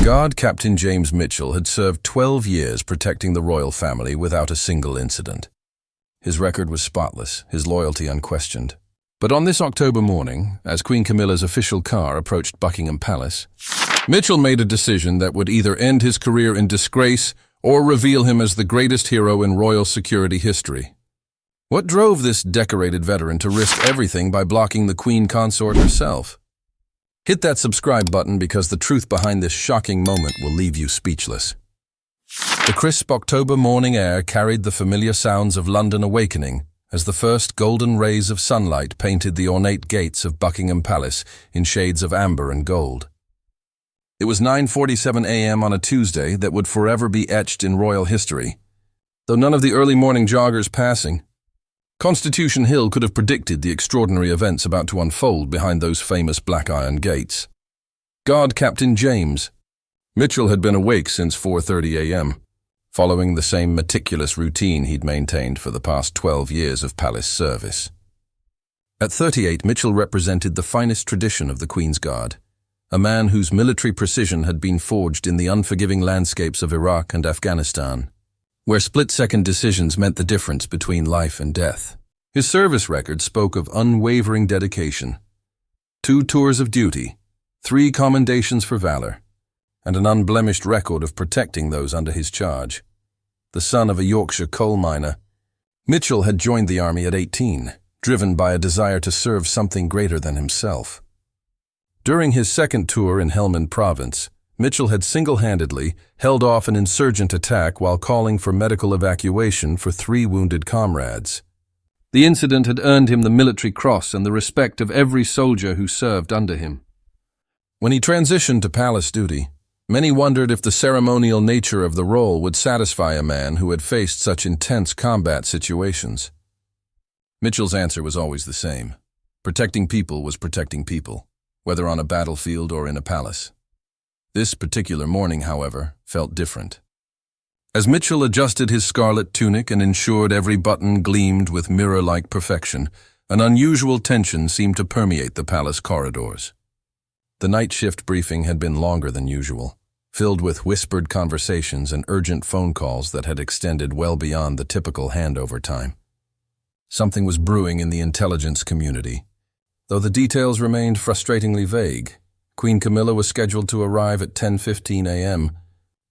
Guard Captain James Mitchell had served 12 years protecting the royal family without a single incident. His record was spotless, his loyalty unquestioned. But on this October morning, as Queen Camilla's official car approached Buckingham Palace, Mitchell made a decision that would either end his career in disgrace or reveal him as the greatest hero in royal security history. What drove this decorated veteran to risk everything by blocking the Queen Consort herself? Hit that subscribe button because the truth behind this shocking moment will leave you speechless. The crisp October morning air carried the familiar sounds of London awakening as the first golden rays of sunlight painted the ornate gates of Buckingham Palace in shades of amber and gold. It was 9:47 a.m. on a Tuesday that would forever be etched in royal history. Though none of the early morning joggers passing, Constitution Hill could have predicted the extraordinary events about to unfold behind those famous black iron gates. Guard Captain James Mitchell had been awake since 4:30 a.m., following the same meticulous routine he'd maintained for the past 12 years of palace service. At 38, Mitchell represented the finest tradition of the Queen's Guard, a man whose military precision had been forged in the unforgiving landscapes of Iraq and Afghanistan, where split-second decisions meant the difference between life and death. His service record spoke of unwavering dedication, 2 tours of duty, 3 commendations for valor, and an unblemished record of protecting those under his charge. The son of a Yorkshire coal miner, Mitchell had joined the army at 18, driven by a desire to serve something greater than himself. During his second tour in Helmand Province, Mitchell had single-handedly held off an insurgent attack while calling for medical evacuation for 3 wounded comrades. The incident had earned him the Military Cross and the respect of every soldier who served under him. When he transitioned to palace duty, many wondered if the ceremonial nature of the role would satisfy a man who had faced such intense combat situations. Mitchell's answer was always the same. Protecting people was protecting people, whether on a battlefield or in a palace. This particular morning, however, felt different. As Mitchell adjusted his scarlet tunic and ensured every button gleamed with mirror-like perfection, an unusual tension seemed to permeate the palace corridors. The night shift briefing had been longer than usual, filled with whispered conversations and urgent phone calls that had extended well beyond the typical handover time. Something was brewing in the intelligence community. Though the details remained frustratingly vague, Queen Camilla was scheduled to arrive at 10:15 a.m.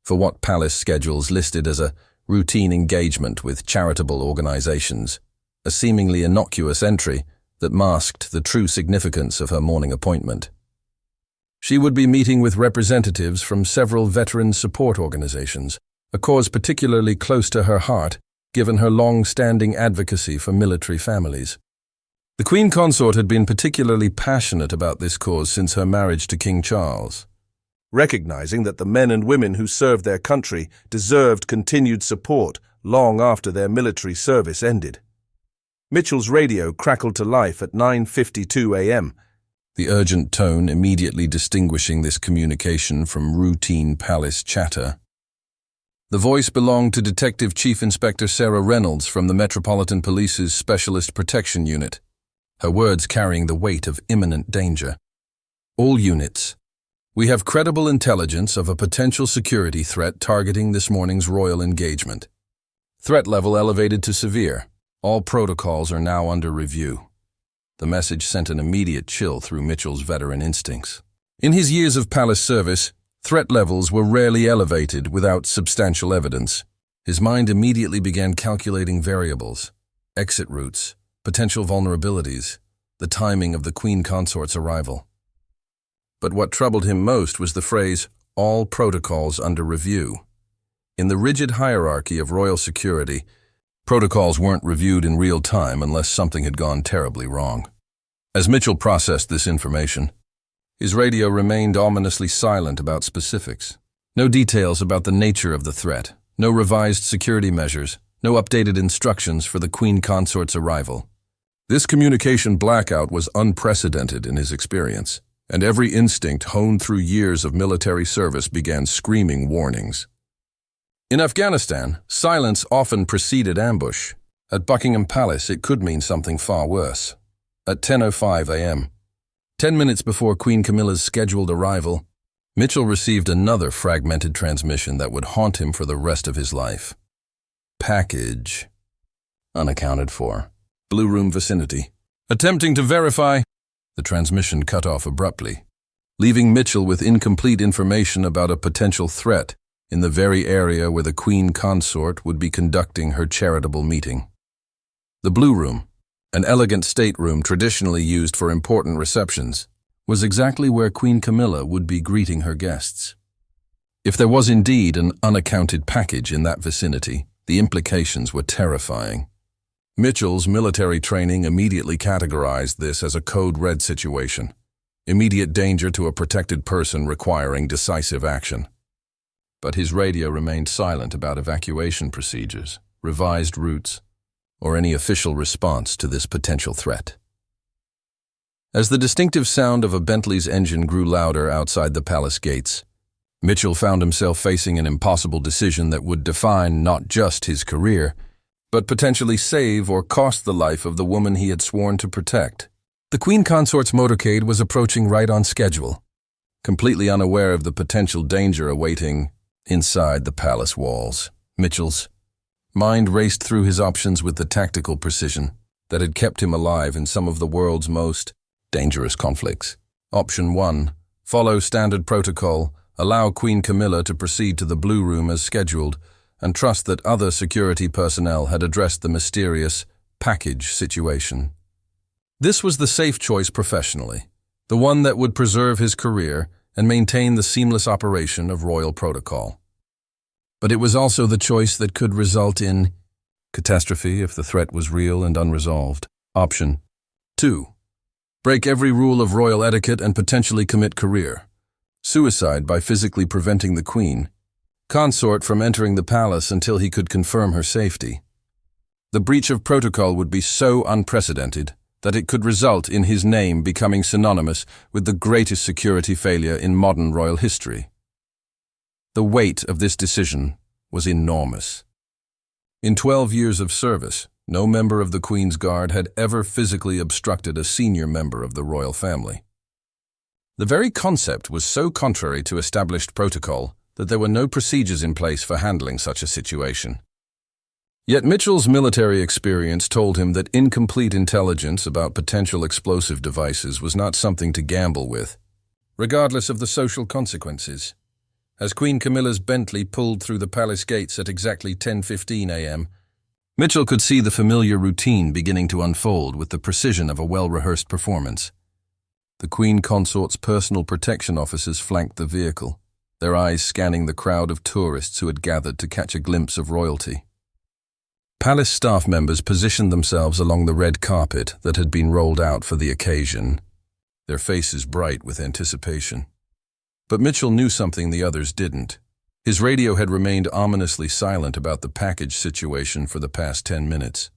for what palace schedules listed as a routine engagement with charitable organizations, a seemingly innocuous entry that masked the true significance of her morning appointment. She would be meeting with representatives from several veteran support organizations, a cause particularly close to her heart, given her long-standing advocacy for military families. The Queen Consort had been particularly passionate about this cause since her marriage to King Charles. Recognizing that the men and women who served their country deserved continued support long after their military service ended. Mitchell's radio crackled to life at 9:52 a.m., the urgent tone immediately distinguishing this communication from routine palace chatter. The voice belonged to Detective Chief Inspector Sarah Reynolds from the Metropolitan Police's Specialist Protection Unit, her words carrying the weight of imminent danger. All units. We have credible intelligence of a potential security threat targeting this morning's royal engagement. Threat level elevated to severe. All protocols are now under review. The message sent an immediate chill through Mitchell's veteran instincts. In his years of palace service, threat levels were rarely elevated without substantial evidence. His mind immediately began calculating variables, exit routes, potential vulnerabilities, the timing of the Queen Consort's arrival. But what troubled him most was the phrase, "all protocols under review." In the rigid hierarchy of royal security, protocols weren't reviewed in real time unless something had gone terribly wrong. As Mitchell processed this information, his radio remained ominously silent about specifics. No details about the nature of the threat, no revised security measures, no updated instructions for the Queen Consort's arrival. This communication blackout was unprecedented in his experience, and every instinct honed through years of military service began screaming warnings. In Afghanistan, silence often preceded ambush. At Buckingham Palace, it could mean something far worse. At 10:05 a.m., 10 minutes before Queen Camilla's scheduled arrival, Mitchell received another fragmented transmission that would haunt him for the rest of his life. Package. Unaccounted for. Blue room vicinity. Attempting to verify. The transmission cut off abruptly, leaving Mitchell with incomplete information about a potential threat in the very area where the Queen Consort would be conducting her charitable meeting. The Blue Room, an elegant stateroom traditionally used for important receptions, was exactly where Queen Camilla would be greeting her guests. If there was indeed an unaccounted package in that vicinity, the implications were terrifying. Mitchell's military training immediately categorized this as a code red situation, immediate danger to a protected person requiring decisive action. But his radio remained silent about evacuation procedures, revised routes, or any official response to this potential threat. As the distinctive sound of a Bentley's engine grew louder outside the palace gates, Mitchell found himself facing an impossible decision that would define not just his career, but potentially save or cost the life of the woman he had sworn to protect. The Queen Consort's motorcade was approaching right on schedule, completely unaware of the potential danger awaiting inside the palace walls. Mitchell's mind raced through his options with the tactical precision that had kept him alive in some of the world's most dangerous conflicts. Option 1. Follow standard protocol, allow Queen Camilla to proceed to the Blue Room as scheduled, and trust that other security personnel had addressed the mysterious package situation. This was the safe choice professionally, the one that would preserve his career and maintain the seamless operation of royal protocol. But it was also the choice that could result in catastrophe if the threat was real and unresolved. Option 2. Break every rule of royal etiquette and potentially commit career. Suicide by physically preventing the Queen Consort from entering the palace until he could confirm her safety. The breach of protocol would be so unprecedented that it could result in his name becoming synonymous with the greatest security failure in modern royal history. The weight of this decision was enormous. In 12 years of service, no member of the Queen's Guard had ever physically obstructed a senior member of the royal family. The very concept was so contrary to established protocol that there were no procedures in place for handling such a situation. Yet Mitchell's military experience told him that incomplete intelligence about potential explosive devices was not something to gamble with, regardless of the social consequences. As Queen Camilla's Bentley pulled through the palace gates at exactly 10:15 a.m., Mitchell could see the familiar routine beginning to unfold with the precision of a well-rehearsed performance. The Queen Consort's personal protection officers flanked the vehicle, their eyes scanning the crowd of tourists who had gathered to catch a glimpse of royalty. Palace staff members positioned themselves along the red carpet that had been rolled out for the occasion, their faces bright with anticipation. But Mitchell knew something the others didn't. His radio had remained ominously silent about the package situation for the past 10 minutes.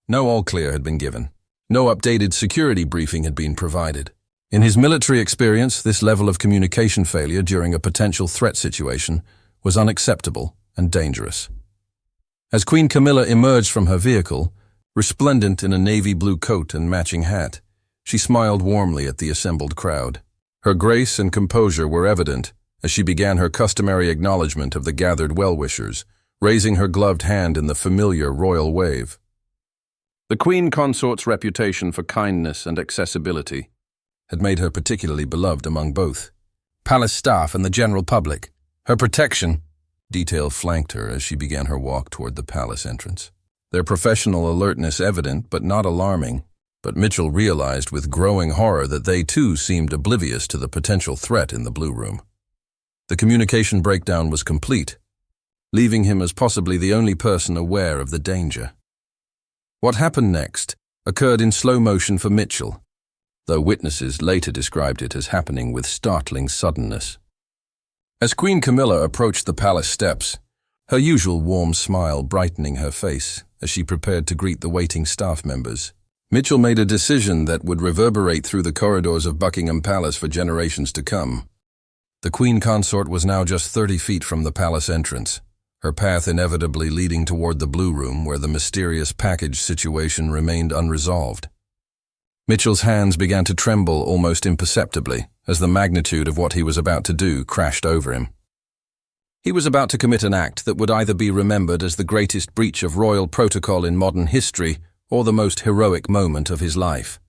No all-clear had been given. No updated security briefing had been provided. In his military experience, this level of communication failure during a potential threat situation was unacceptable and dangerous. As Queen Camilla emerged from her vehicle, resplendent in a navy blue coat and matching hat, she smiled warmly at the assembled crowd. Her grace and composure were evident as she began her customary acknowledgement of the gathered well-wishers, raising her gloved hand in the familiar royal wave. The Queen Consort's reputation for kindness and accessibility had made her particularly beloved among both palace staff and the general public. Her protection detail flanked her as she began her walk toward the palace entrance, their professional alertness evident but not alarming. But Mitchell realized with growing horror that they too seemed oblivious to the potential threat in the Blue Room. The communication breakdown was complete, leaving him as possibly the only person aware of the danger. What happened next occurred in slow motion for Mitchell, though witnesses later described it as happening with startling suddenness. As Queen Camilla approached the palace steps, her usual warm smile brightening her face as she prepared to greet the waiting staff members, Mitchell made a decision that would reverberate through the corridors of Buckingham Palace for generations to come. The Queen Consort was now just 30 feet from the palace entrance, her path inevitably leading toward the Blue Room where the mysterious package situation remained unresolved. Mitchell's hands began to tremble almost imperceptibly as the magnitude of what he was about to do crashed over him. He was about to commit an act that would either be remembered as the greatest breach of royal protocol in modern history or the most heroic moment of his life.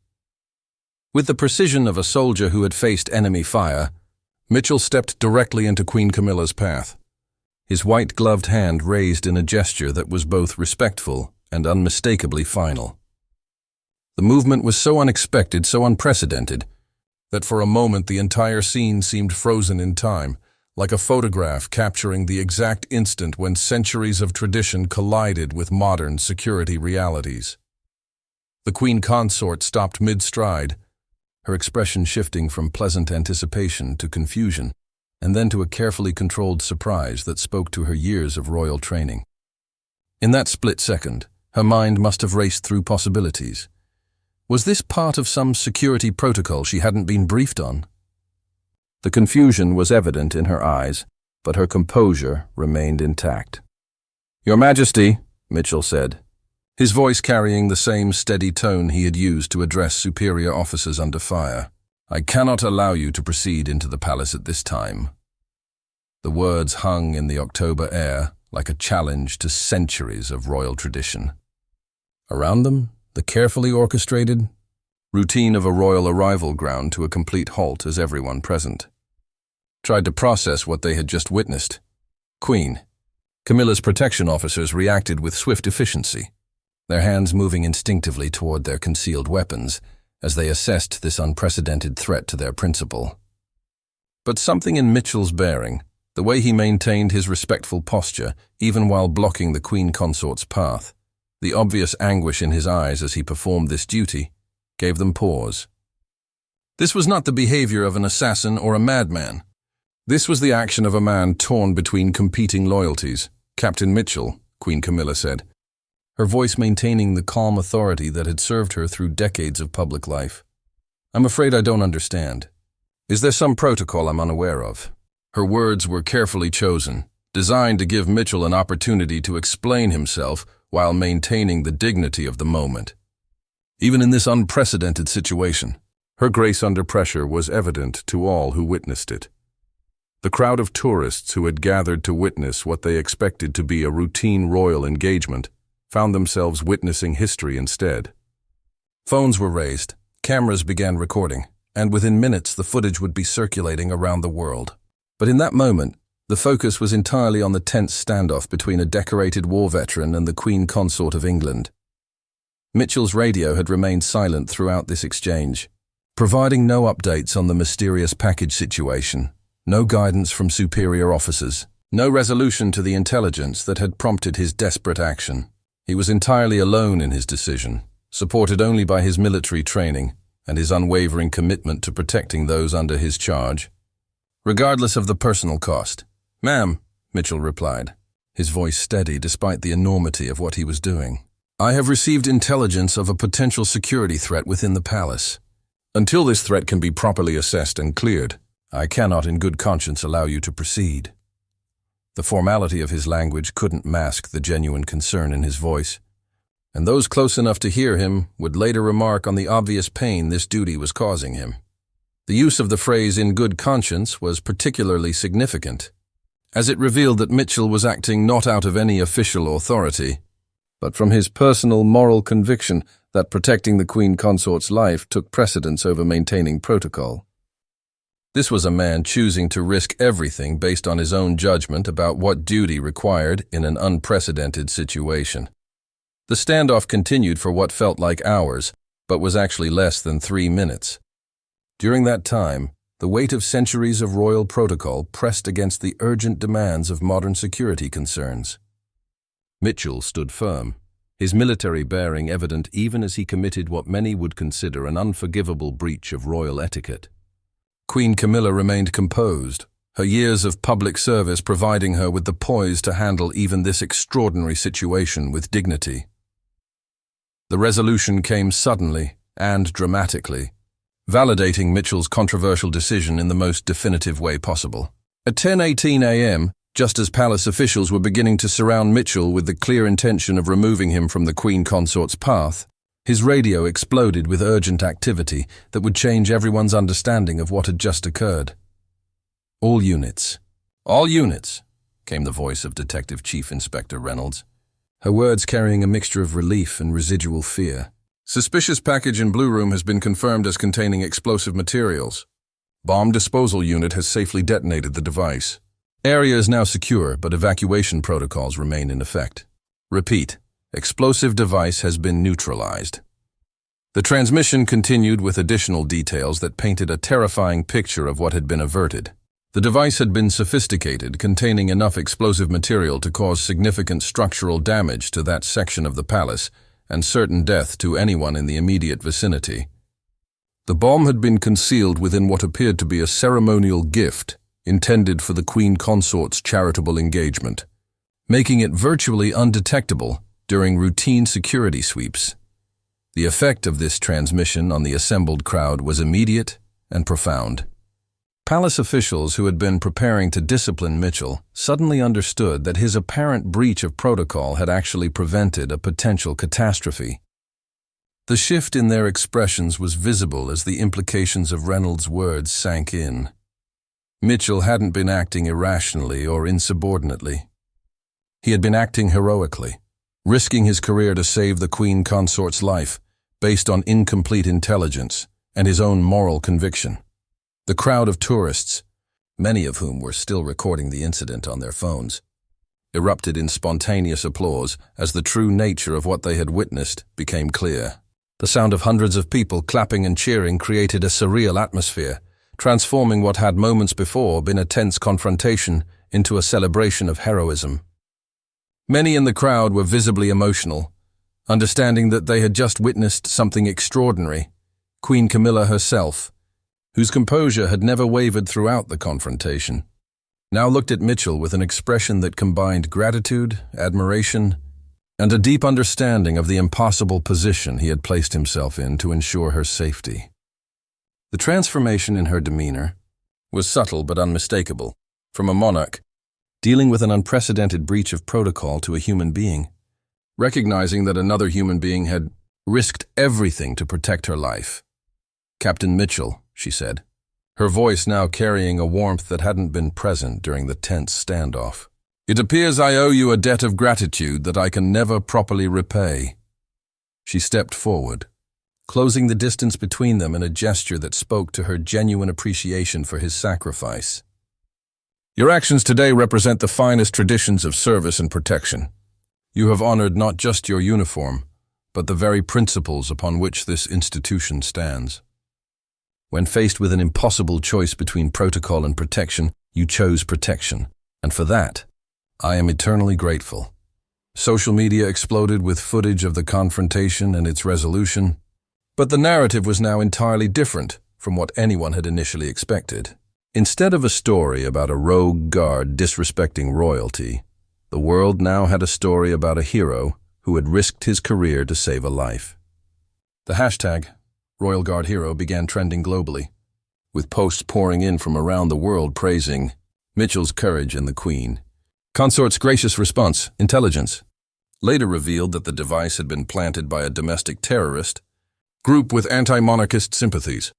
With the precision of a soldier who had faced enemy fire, Mitchell stepped directly into Queen Camilla's path, his white-gloved hand raised in a gesture that was both respectful and unmistakably final. The movement was so unexpected, so unprecedented, that for a moment the entire scene seemed frozen in time, like a photograph capturing the exact instant when centuries of tradition collided with modern security realities. The Queen Consort stopped mid-stride, her expression shifting from pleasant anticipation to confusion, and then to a carefully controlled surprise that spoke to her years of royal training. In that split second, her mind must have raced through possibilities. Was this part of some security protocol she hadn't been briefed on? The confusion was evident in her eyes, but her composure remained intact. "Your Majesty," Mitchell said, his voice carrying the same steady tone he had used to address superior officers under fire, "I cannot allow you to proceed into the palace at this time." The words hung in the October air like a challenge to centuries of royal tradition. Around them, the carefully orchestrated routine of a royal arrival ground to a complete halt as everyone present tried to process what they had just witnessed. Queen Camilla's protection officers reacted with swift efficiency, their hands moving instinctively toward their concealed weapons as they assessed this unprecedented threat to their principal. But something in Mitchell's bearing, the way he maintained his respectful posture even while blocking the Queen Consort's path, the obvious anguish in his eyes as he performed this duty, gave them pause. This was not the behavior of an assassin or a madman. This was the action of a man torn between competing loyalties. "Captain Mitchell," Queen Camilla said, her voice maintaining the calm authority that had served her through decades of public life. "I'm afraid I don't understand. Is there some protocol I'm unaware of?" Her words were carefully chosen, designed to give Mitchell an opportunity to explain himself while maintaining the dignity of the moment. Even in this unprecedented situation, her grace under pressure was evident to all who witnessed it. The crowd of tourists who had gathered to witness what they expected to be a routine royal engagement found themselves witnessing history instead. Phones were raised, cameras began recording, and within minutes the footage would be circulating around the world. But in that moment, the focus was entirely on the tense standoff between a decorated war veteran and the Queen Consort of England. Mitchell's radio had remained silent throughout this exchange, providing no updates on the mysterious package situation, no guidance from superior officers, no resolution to the intelligence that had prompted his desperate action. He was entirely alone in his decision, supported only by his military training and his unwavering commitment to protecting those under his charge, regardless of the personal cost. "Ma'am," Mitchell replied, his voice steady despite the enormity of what he was doing, "I have received intelligence of a potential security threat within the palace. Until this threat can be properly assessed and cleared, I cannot in good conscience allow you to proceed." The formality of his language couldn't mask the genuine concern in his voice, and those close enough to hear him would later remark on the obvious pain this duty was causing him. The use of the phrase "in good conscience" was particularly significant, as it revealed that Mitchell was acting not out of any official authority, but from his personal moral conviction that protecting the Queen Consort's life took precedence over maintaining protocol. This was a man choosing to risk everything based on his own judgment about what duty required in an unprecedented situation. The standoff continued for what felt like hours, but was actually less than 3 minutes. During that time, the weight of centuries of royal protocol pressed against the urgent demands of modern security concerns. Mitchell stood firm, his military bearing evident even as he committed what many would consider an unforgivable breach of royal etiquette. Queen Camilla remained composed, her years of public service providing her with the poise to handle even this extraordinary situation with dignity. The resolution came suddenly and dramatically, validating Mitchell's controversial decision in the most definitive way possible. At 10:18 a.m., just as palace officials were beginning to surround Mitchell with the clear intention of removing him from the Queen Consort's path, His radio exploded with urgent activity that would change everyone's understanding of what had just occurred. All units, came the voice of Detective Chief Inspector Reynolds, her words carrying a mixture of relief and residual fear. Suspicious package in Blue Room has been confirmed as containing explosive materials. Bomb disposal unit has safely detonated the device. Area is now secure, but evacuation protocols remain in effect. Repeat, explosive device has been neutralized. The transmission continued with additional details that painted a terrifying picture of what had been averted. The device had been sophisticated, containing enough explosive material to cause significant structural damage to that section of the palace and certain death to anyone in the immediate vicinity. The bomb had been concealed within what appeared to be a ceremonial gift intended for the Queen Consort's charitable engagement, making it virtually undetectable during routine security sweeps. The effect of this transmission on the assembled crowd was immediate and profound. Palace officials who had been preparing to discipline Mitchell suddenly understood that his apparent breach of protocol had actually prevented a potential catastrophe. The shift in their expressions was visible as the implications of Reynolds' words sank in. Mitchell hadn't been acting irrationally or insubordinately. He had been acting heroically, risking his career to save the Queen Consort's life based on incomplete intelligence and his own moral conviction. The crowd of tourists, many of whom were still recording the incident on their phones, erupted in spontaneous applause as the true nature of what they had witnessed became clear. The sound of hundreds of people clapping and cheering created a surreal atmosphere, transforming what had moments before been a tense confrontation into a celebration of heroism. Many in the crowd were visibly emotional, understanding that they had just witnessed something extraordinary. Queen Camilla herself, whose composure had never wavered throughout the confrontation, now looked at Mitchell with an expression that combined gratitude, admiration, and a deep understanding of the impossible position he had placed himself in to ensure her safety. The transformation in her demeanor was subtle but unmistakable, from a monarch dealing with an unprecedented breach of protocol to a human being, recognizing that another human being had risked everything to protect her life. "Captain Mitchell," she said, her voice now carrying a warmth that hadn't been present during the tense standoff. "It appears I owe you a debt of gratitude that I can never properly repay." She stepped forward, closing the distance between them in a gesture that spoke to her genuine appreciation for his sacrifice. "Your actions today represent the finest traditions of service and protection. You have honored not just your uniform, but the very principles upon which this institution stands. When faced with an impossible choice between protocol and protection, you chose protection, and for that, I am eternally grateful." Social media exploded with footage of the confrontation and its resolution, but the narrative was now entirely different from what anyone had initially expected. Instead of a story about a rogue guard disrespecting royalty, the world now had a story about a hero who had risked his career to save a life. The hashtag RoyalGuard hero began trending globally, with posts pouring in from around the world praising Mitchell's courage and the Queen. Consort's gracious response, intelligence, later revealed that the device had been planted by a domestic terrorist group with anti-monarchist sympathies,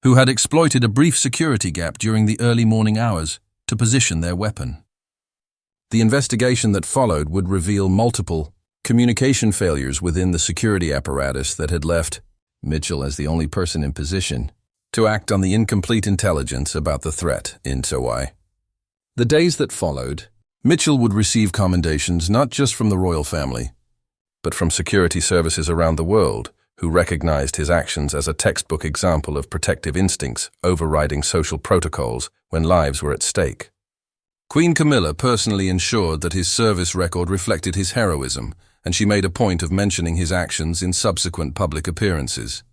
who had exploited a brief security gap during the early morning hours to position their weapon. The investigation that followed would reveal multiple communication failures within the security apparatus that had left Mitchell as the only person in position to act on the incomplete intelligence about the threat in Hawaii. The days that followed, Mitchell would receive commendations not just from the royal family, but from security services around the world who recognized his actions as a textbook example of protective instincts overriding social protocols when lives were at stake. Queen Camilla personally ensured that his service record reflected his heroism, and she made a point of mentioning his actions in subsequent public appearances.